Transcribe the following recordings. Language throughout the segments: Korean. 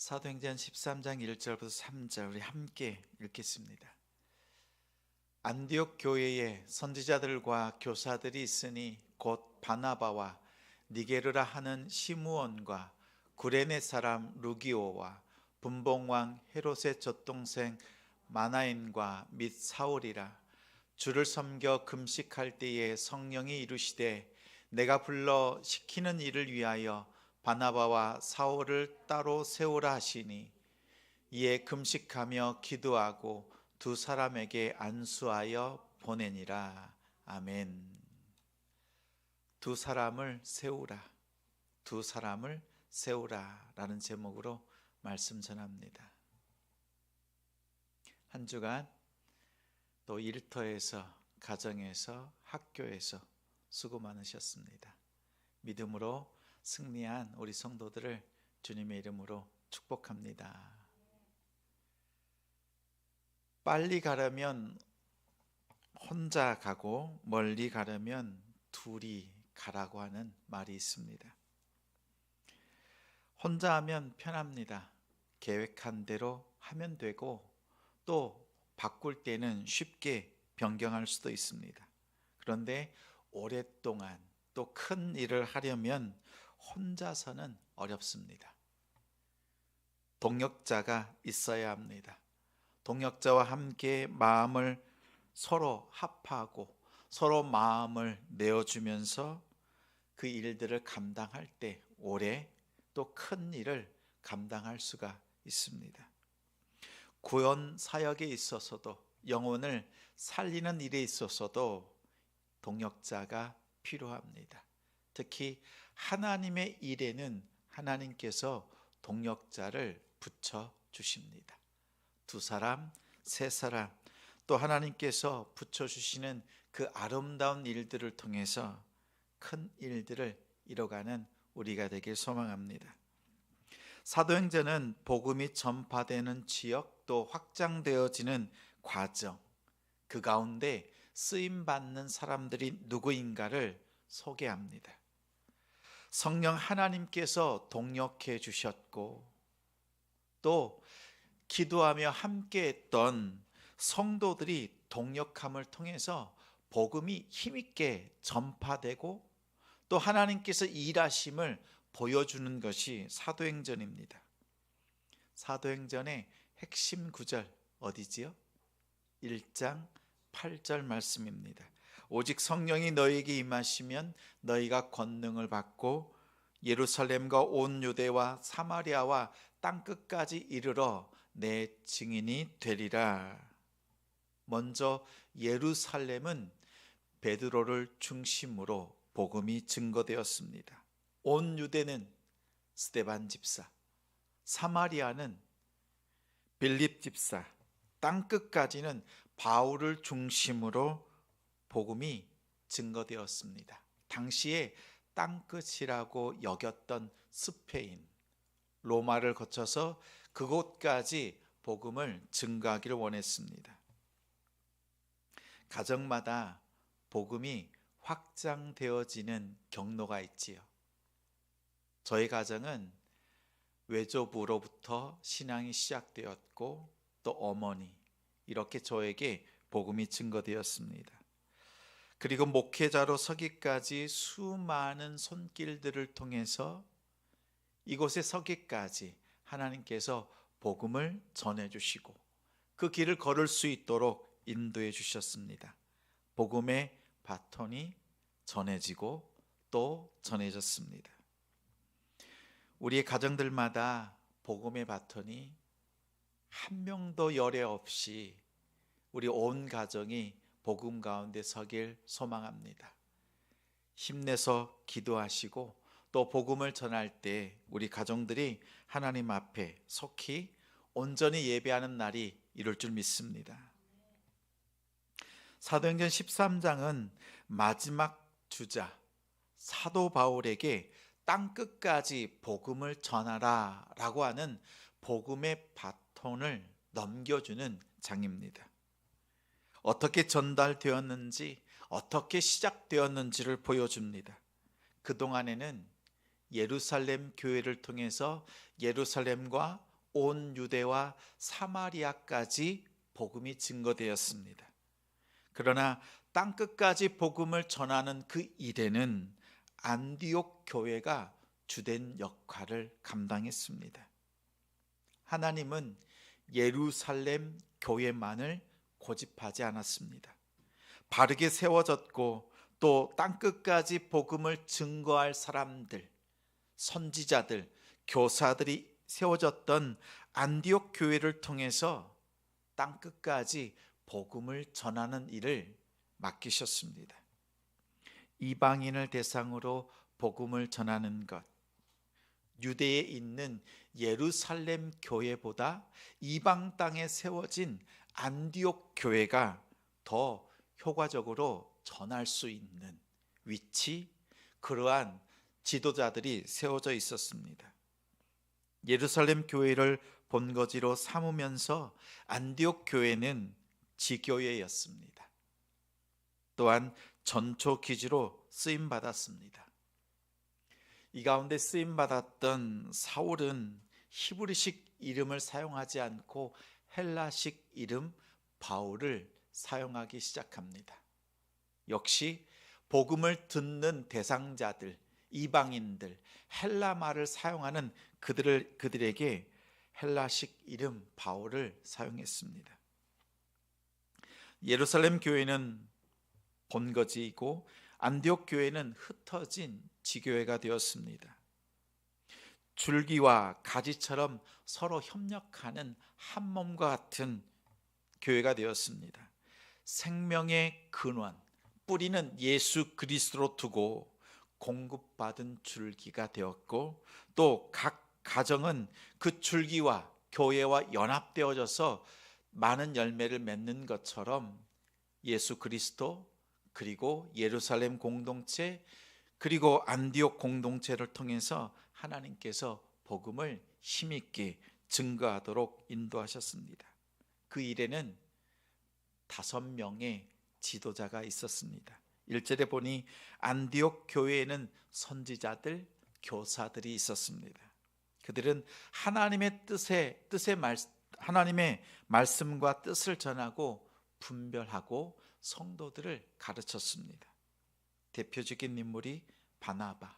사도행전 13장 1절부터 3절 우리 함께 읽겠습니다. 안디옥 교회에 선지자들과 교사들이 있으니 곧 바나바와 니게르라 하는 시므온과 구레네 사람 루기오와 분봉왕 헤롯의 젖동생 마나엔과 및 사울이라. 주를 섬겨 금식할 때에 성령이 이루시되 내가 불러 시키는 일을 위하여 바나바와 사울을 따로 세우라 하시니, 이에 금식하며 기도하고 두 사람에게 안수하여 보내니라. 아멘. 두 사람을 세우라, 두 사람을 세우라 라는 제목으로 말씀 전합니다. 한 주간 또 일터에서, 가정에서, 학교에서 수고 많으셨습니다. 믿음으로 승리한 우리 성도들을 주님의 이름으로 축복합니다. 빨리 가려면 혼자 가고 멀리 가려면 둘이 가라고 하는 말이 있습니다. 혼자 하면 편합니다. 계획한 대로 하면 되고 또 바꿀 때는 쉽게 변경할 수도 있습니다. 그런데 오랫동안 또 큰 일을 하려면 혼자서는 어렵습니다. 동역자가 있어야 합니다. 동역자와 함께 마음을 서로 합하고 서로 마음을 내어주면서 그 일들을 감당할 때 오래 또 큰 일을 감당할 수가 있습니다. 구원 사역에 있어서도, 영혼을 살리는 일에 있어서도 동역자가 필요합니다. 특히 하나님의 일에는 하나님께서 동역자를 붙여 주십니다. 두 사람, 세 사람, 또 하나님께서 붙여 주시는 그 아름다운 일들을 통해서 큰 일들을 이뤄가는 우리가 되길 소망합니다. 사도행전은 복음이 전파되는 지역, 또 확장되어지는 과정, 그 가운데 쓰임받는 사람들이 누구인가를 소개합니다. 성령 하나님께서 동역해 주셨고 또 기도하며 함께했던 성도들이 동역함을 통해서 복음이 힘있게 전파되고 또 하나님께서 일하심을 보여주는 것이 사도행전입니다. 사도행전의 핵심 구절 어디지요? 1장 8절 말씀입니다. 오직 성령이 너희에게 임하시면 너희가 권능을 받고 예루살렘과 온 유대와 사마리아와 땅끝까지 이르러 내 증인이 되리라. 먼저 예루살렘은 베드로를 중심으로 복음이 증거되었습니다. 온 유대는 스데반 집사, 사마리아는 빌립 집사, 땅끝까지는 바울을 중심으로 복음이 증거되었습니다. 당시에 땅끝이라고 여겼던 스페인, 로마를 거쳐서 그곳까지 복음을 증거하기를 원했습니다. 가정마다 복음이 확장되어지는 경로가 있지요. 저희 가정은 외조부로부터 신앙이 시작되었고 또 어머니, 이렇게 저에게 복음이 증거되었습니다. 그리고 목회자로 서기까지 수많은 손길들을 통해서 이곳에 서기까지 하나님께서 복음을 전해주시고 그 길을 걸을 수 있도록 인도해 주셨습니다. 복음의 바톤이 전해지고 또 전해졌습니다. 우리의 가정들마다 복음의 바톤이 한 명도 열애 없이 우리 온 가정이 복음 가운데 서길 소망합니다. 힘내서 기도하시고 또 복음을 전할 때 우리 가정들이 하나님 앞에 속히 온전히 예배하는 날이 이룰 줄 믿습니다. 사도행전 13장은 마지막 주자 사도 바울에게 땅끝까지 복음을 전하라 라고 하는 복음의 바톤을 넘겨주는 장입니다. 어떻게 전달되었는지, 어떻게 시작되었는지를 보여줍니다. 그동안에는 예루살렘 교회를 통해서 예루살렘과 온 유대와 사마리아까지 복음이 증거되었습니다. 그러나 땅끝까지 복음을 전하는 그 일에는 안디옥 교회가 주된 역할을 감당했습니다. 하나님은 예루살렘 교회만을 고집하지 않았습니다. 바르게 세워졌고 또 땅끝까지 복음을 증거할 사람들, 선지자들, 교사들이 세워졌던 안디옥 교회를 통해서 땅끝까지 복음을 전하는 일을 맡기셨습니다. 이방인을 대상으로 복음을 전하는 것, 유대에 있는 예루살렘 교회보다 이방 땅에 세워진 안디옥 교회가 더 효과적으로 전할 수 있는 위치, 그러한 지도자들이 세워져 있었습니다. 예루살렘 교회를 본거지로 삼으면서 안디옥 교회는 지교회였습니다. 또한 전초 기지로 쓰임 받았습니다. 이 가운데 쓰임 받았던 사울은 히브리식 이름을 사용하지 않고 헬라식 이름 바울을 사용하기 시작합니다. 역시 복음을 듣는 대상자들, 이방인들, 헬라 말을 사용하는 그들에게 헬라식 이름 바울을 사용했습니다. 예루살렘 교회는 본거지이고 안디옥 교회는 흩어진 지교회가 되었습니다. 줄기와 가지처럼 서로 협력하는 한 몸과 같은 교회가 되었습니다. 생명의 근원, 뿌리는 예수 그리스도로 두고 공급받은 줄기가 되었고 또 각 가정은 그 줄기와 교회와 연합되어져서 많은 열매를 맺는 것처럼 예수 그리스도 그리고 예루살렘 공동체 그리고 안디옥 공동체를 통해서 하나님께서 복음을 힘있게 증거하도록 인도하셨습니다. 그 일에는 5명의 지도자가 있었습니다. 1절에 보니 안디옥 교회에는 선지자들, 교사들이 있었습니다. 그들은 하나님의 하나님의 말씀과 뜻을 전하고 분별하고 성도들을 가르쳤습니다. 대표적인 인물이 바나바,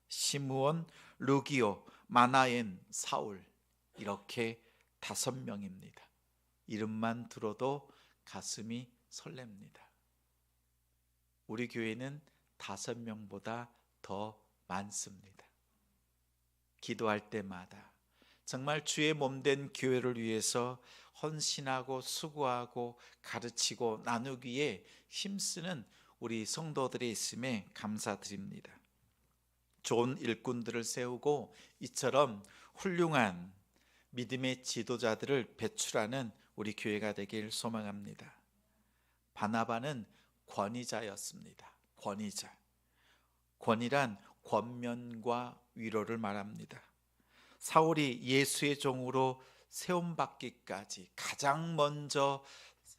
시므온, 루기오, 마나엔, 사울, 이렇게 5명입니다. 이름만 들어도 가슴이 설렙니다. 우리 교회는 5명보다 더 많습니다. 기도할 때마다 정말 주의 몸된 교회를 위해서 헌신하고 수고하고 가르치고 나누기에 힘쓰는 우리 성도들이 있음에 감사드립니다. 좋은 일꾼들을 세우고 이처럼 훌륭한 믿음의 지도자들을 배출하는 우리 교회가 되길 소망합니다. 바나바는 권위자였습니다. 권위자. 권위란 권면과 위로를 말합니다. 사울이 예수의 종으로 세움받기까지 가장 먼저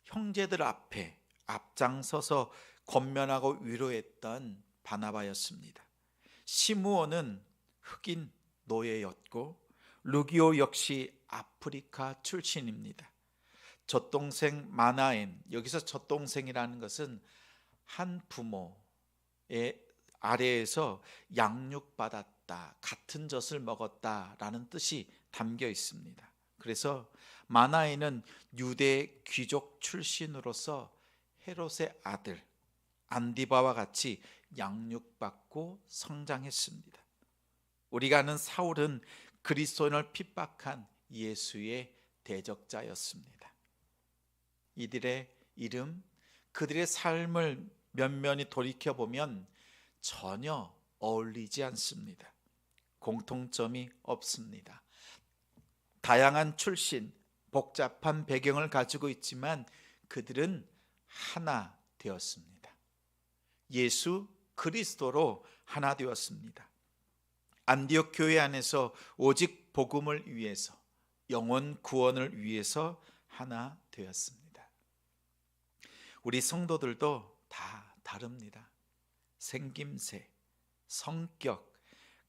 형제들 앞에 앞장서서 권면하고 위로했던 바나바였습니다. 시므온은 흑인 노예였고 루기오 역시 아프리카 출신입니다. 젖동생 마나엔, 여기서 젖동생이라는 것은 한 부모의 아래에서 양육받았다, 같은 젖을 먹었다라는 뜻이 담겨 있습니다. 그래서 마나엔은 유대 귀족 출신으로서 헤롯의 아들 안디바와 같이 양육받고 성장했습니다. 우리가 아는 사울은 그리스도인을 핍박한 예수의 대적자였습니다. 이들의 이름, 그들의 삶을 면면히 돌이켜보면 전혀 어울리지 않습니다. 공통점이 없습니다. 다양한 출신, 복잡한 배경을 가지고 있지만 그들은 하나 되었습니다. 예수 그리스도로 하나 되었습니다. 안디옥 교회 안에서 오직 복음을 위해서, 영혼 구원을 위해서 하나 되었습니다. 우리 성도들도 다 다릅니다. 생김새, 성격,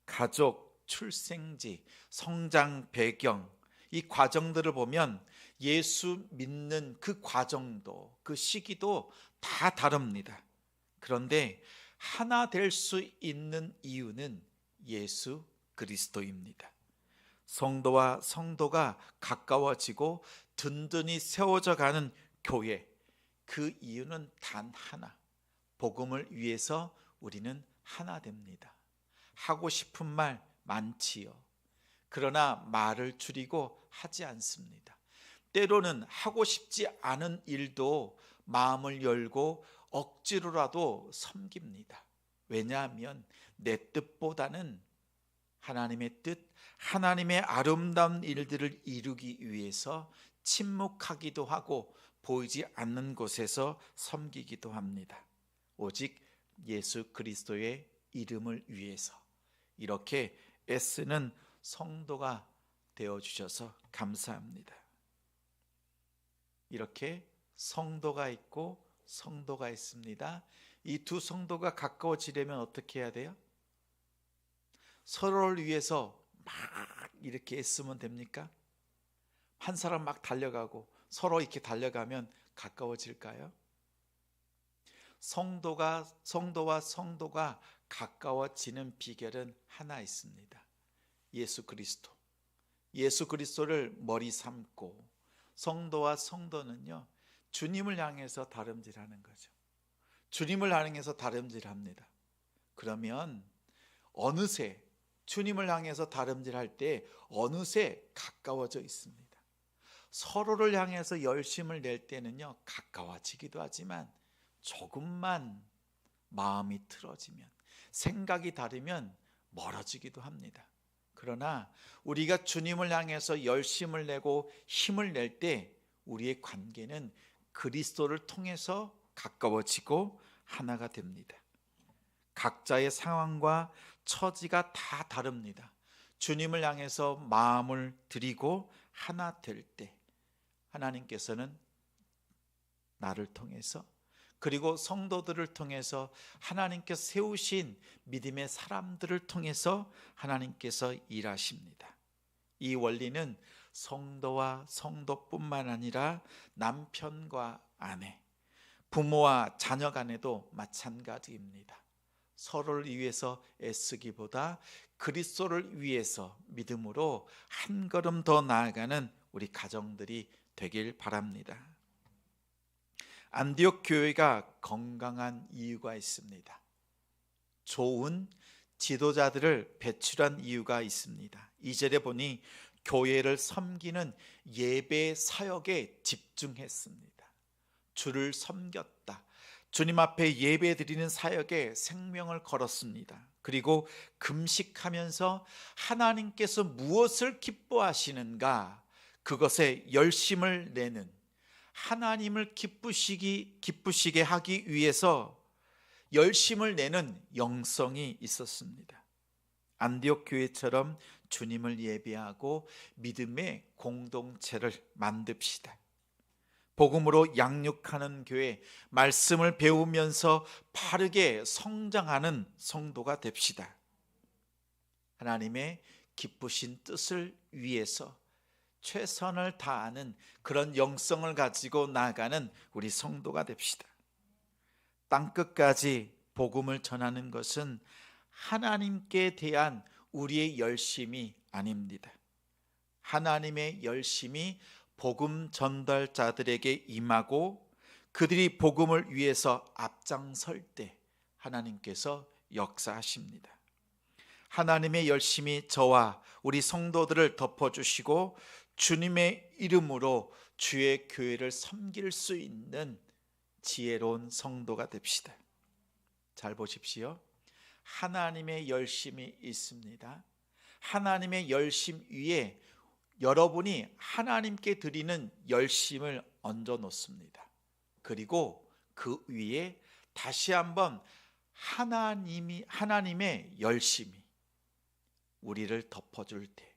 가족, 출생지, 성장 배경, 이 과정들을 보면 예수 믿는 그 과정도, 그 시기도 다 다릅니다. 그런데 하나 될 수 있는 이유는 예수 그리스도입니다. 성도와 성도가 가까워지고 든든히 세워져 가는 교회, 그 이유는 단 하나, 복음을 위해서 우리는 하나 됩니다. 하고 싶은 말 많지요. 그러나 말을 줄이고 하지 않습니다. 때로는 하고 싶지 않은 일도 마음을 열고 억지로라도 섬깁니다. 왜냐하면 내 뜻보다는 하나님의 뜻, 하나님의 아름다운 일들을 이루기 위해서 침묵하기도 하고 보이지 않는 곳에서 섬기기도 합니다. 오직 예수 그리스도의 이름을 위해서 이렇게 애쓰는 성도가 되어주셔서 감사합니다. 이렇게 성도가 있고 성도가 있습니다. 이 두 성도가 가까워지려면 어떻게 해야 돼요? 서로를 위해서 막 이렇게 애쓰면 됩니까? 한 사람 막 달려가고 서로 이렇게 달려가면 가까워질까요? 성도와 성도가 가까워지는 비결은 하나 있습니다. 예수 그리스도. 예수 그리스도를 머리 삼고 성도와 성도는요, 주님을 향해서 다름질하는 거죠. 주님을 향해서 다름질합니다. 그러면 어느새 주님을 향해서 다름질할 때 어느새 가까워져 있습니다. 서로를 향해서 열심을 낼 때는요, 가까워지기도 하지만 조금만 마음이 틀어지면, 생각이 다르면 멀어지기도 합니다. 그러나 우리가 주님을 향해서 열심을 내고 힘을 낼 때 우리의 관계는 그리스도를 통해서 가까워지고 하나가 됩니다. 각자의 상황과 처지가 다 다릅니다. 주님을 향해서 마음을 드리고 하나 될 때 하나님께서는 나를 통해서, 그리고 성도들을 통해서, 하나님께서 세우신 믿음의 사람들을 통해서 하나님께서 일하십니다. 이 원리는 성도와 성도뿐만 아니라 남편과 아내, 부모와 자녀 간에도 마찬가지입니다. 서로를 위해서 애쓰기보다 그리스도를 위해서 믿음으로 한 걸음 더 나아가는 우리 가정들이 되길 바랍니다. 안디옥 교회가 건강한 이유가 있습니다. 좋은 지도자들을 배출한 이유가 있습니다. 2절에 보니 교회를 섬기는 예배 사역에 집중했습니다. 주를 섬겼다. 주님 앞에 예배 드리는 사역에 생명을 걸었습니다. 그리고 금식하면서 하나님께서 무엇을 기뻐하시는가, 그것에 열심을 내는, 하나님을 기쁘시게 하기 위해서 열심을 내는 영성이 있었습니다. 안디옥 교회처럼 주님을 예배하고 믿음의 공동체를 만듭시다. 복음으로 양육하는 교회, 말씀을 배우면서 바르게 성장하는 성도가 됩시다. 하나님의 기쁘신 뜻을 위해서 최선을 다하는 그런 영성을 가지고 나아가는 우리 성도가 됩시다. 땅끝까지 복음을 전하는 것은 하나님께 대한 우리의 열심이 아닙니다. 하나님의 열심이 복음 전달자들에게 임하고 그들이 복음을 위해서 앞장설 때 하나님께서 역사하십니다. 하나님의 열심이 저와 우리 성도들을 덮어주시고 주님의 이름으로 주의 교회를 섬길 수 있는 지혜로운 성도가 됩시다. 잘 보십시오. 하나님의 열심이 있습니다. 하나님의 열심 위에 여러분이 하나님께 드리는 열심을 얹어 놓습니다. 그리고 그 위에 다시 한번 하나님의 열심이 우리를 덮어줄 때,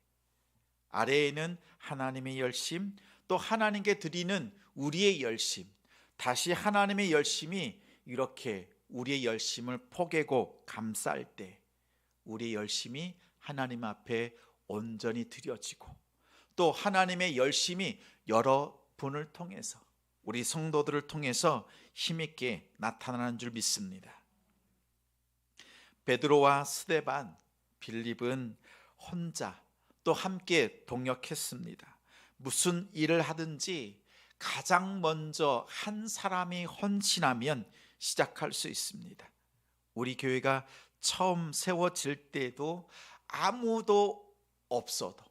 아래에는 하나님의 열심, 또 하나님께 드리는 우리의 열심, 다시 하나님의 열심이 이렇게 우리의 열심을 포개고 감쌀 때 우리의 열심이 하나님 앞에 온전히 드려지고 또 하나님의 열심이 여러분을 통해서, 우리 성도들을 통해서 힘있게 나타나는 줄 믿습니다. 베드로와 스데반, 빌립은 혼자 또 함께 동역했습니다. 무슨 일을 하든지 가장 먼저 한 사람이 헌신하면 시작할 수 있습니다. 우리 교회가 처음 세워질 때도 아무도 없어도,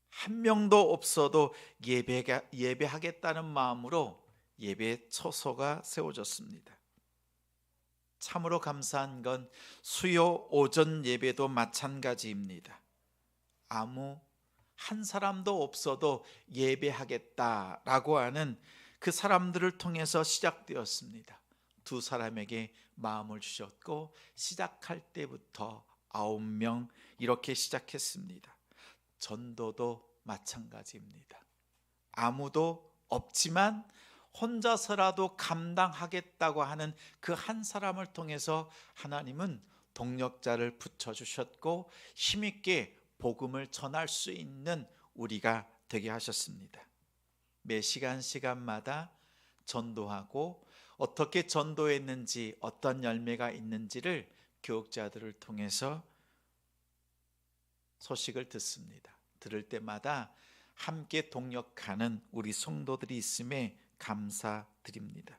한 명도 없어도 예배하겠다는 마음으로 예배 처소가 세워졌습니다. 참으로 감사한 건 수요 오전 예배도 마찬가지입니다. 아무 한 사람도 없어도 예배하겠다라고 하는 그 사람들을 통해서 시작되었습니다. 두 사람에게 마음을 주셨고 시작할 때부터 9명 이렇게 시작했습니다. 전도도 마찬가지입니다. 아무도 없지만 혼자서라도 감당하겠다고 하는 그 한 사람을 통해서 하나님은 동력자를 붙여주셨고 힘있게 복음을 전할 수 있는 우리가 되게 하셨습니다. 매 시간마다 전도하고 어떻게 전도했는지, 어떤 열매가 있는지를 교육자들을 통해서 소식을 듣습니다. 들을 때마다 함께 동역하는 우리 성도들이 있음에 감사드립니다.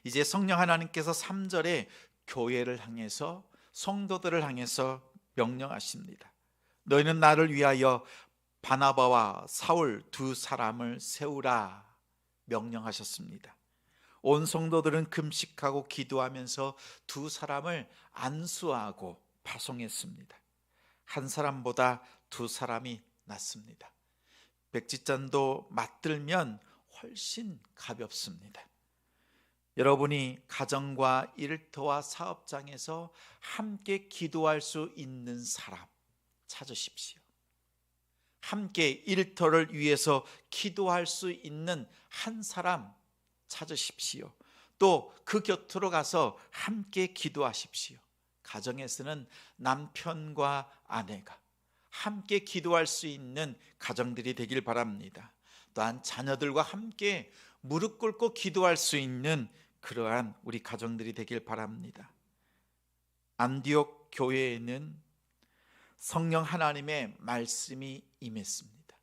이제 성령 하나님께서 3절에 교회를 향해서, 성도들을 향해서 명령하십니다. 너희는 나를 위하여 바나바와 사울 두 사람을 세우라 명령하셨습니다. 온 성도들은 금식하고 기도하면서 두 사람을 안수하고 파송했습니다. 한 사람보다 두 사람이 낫습니다. 백지잔도 맞들면 훨씬 가볍습니다. 여러분이 가정과 일터와 사업장에서 함께 기도할 수 있는 사람 찾으십시오. 함께 일터를 위해서 기도할 수 있는 한 사람 찾으십시오. 또 그 곁으로 가서 함께 기도하십시오. 가정에서는 남편과 아내가 함께 기도할 수 있는 가정들이 되길 바랍니다. 또한 자녀들과 함께 무릎 꿇고 기도할 수 있는 그러한 우리 가정들이 되길 바랍니다. 안디옥 교회에는 성령 하나님의 말씀이 임했습니다.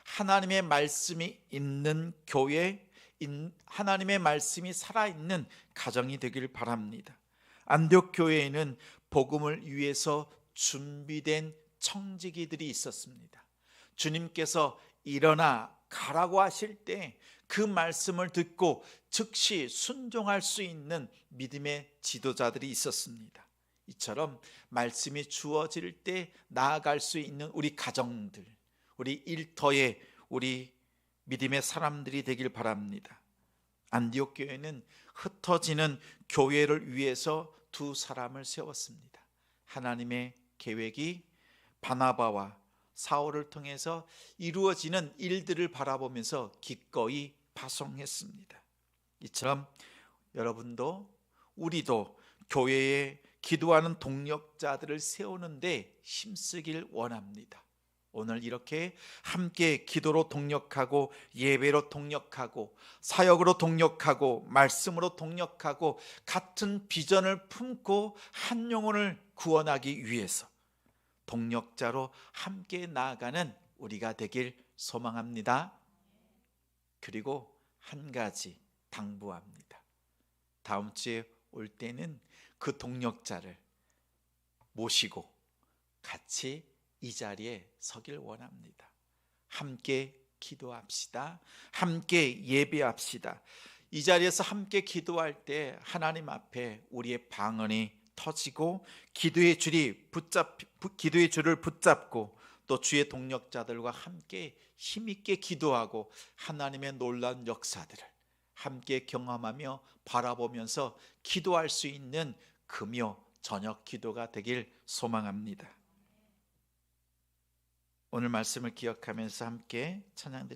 하나님의 말씀이 있는 교회, 하나님의 말씀이 살아있는 가정이 되길 바랍니다. 안디옥 교회에는 복음을 위해서 준비된 청지기들이 있었습니다. 주님께서 일어나 가라고 하실 때 그 말씀을 듣고 즉시 순종할 수 있는 믿음의 지도자들이 있었습니다. 이처럼 말씀이 주어질 때 나아갈 수 있는 우리 가정들, 우리 일터에 우리 믿음의 사람들이 되길 바랍니다. 안디옥 교회는 흩어지는 교회를 위해서 두 사람을 세웠습니다. 하나님의 계획이 바나바와 사울을 통해서 이루어지는 일들을 바라보면서 기꺼이 파송했습니다. 이처럼 여러분도 우리도 교회에 기도하는 동력자들을 세우는데 힘쓰길 원합니다. 오늘 이렇게 함께 기도로 동력하고 예배로 동력하고 사역으로 동력하고 말씀으로 동력하고 같은 비전을 품고 한 영혼을 구원하기 위해서 동력자로 함께 나아가는 우리가 되길 소망합니다. 그리고 한 가지 당부합니다. 다음 주에 올 때는 그 동력자를 모시고 같이 이 자리에 서길 원합니다. 함께 기도합시다. 함께 예배합시다. 이 자리에서 함께 기도할 때 하나님 앞에 우리의 방언이 터지고 기도의 줄을 붙잡고 또 주의 동력자들과 함께 힘있게 기도하고 하나님의 놀라운 역사들을 함께 경험하며 바라보면서 기도할 수 있는 금요 저녁 기도가 되길 소망합니다. 오늘 말씀을 기억하면서 함께 찬양드리겠습니다.